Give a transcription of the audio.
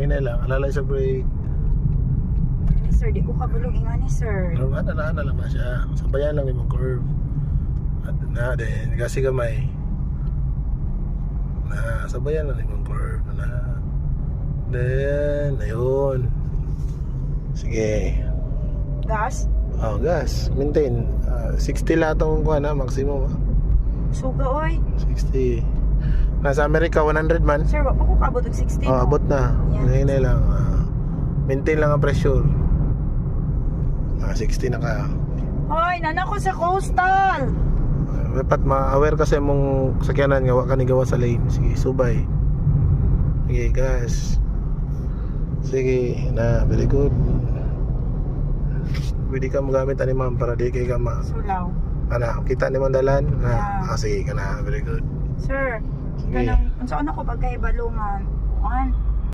Ngayon na lang, alalay sa brake. Sir, di ko kabulong ingani sir. Pero ano lang na siya. Sabayan lang yung curve. At na din, kasi gamay. Na, sabayan lang yung curve. Na. Then, ayun. Sige. Gas? Oh, gas. Maintain. 60 lahat ang kuha na, maximum. Suga oy. 60. Nasa Amerika, 100 man. Sir, wag pa ko kaabot og 60. Oh, abot na. Yan. Ngayon na lang. Maintain lang ang pressure. 60 na ka. Hoy, nana ko sa coastal. Dapat ma-aware kasi mong sakyanan nga wa ka ni gawa sa lane. Sige, subay. Sige, gas. Sige, na, very good. Pwede ka magamit ani ma'am para di kay ka Sulaw. ana, kita ni mong dalan na. Yeah. Sige ka na, very good. Sir, Sige. kanang unsa na ko pagkaibalungan. Kuan.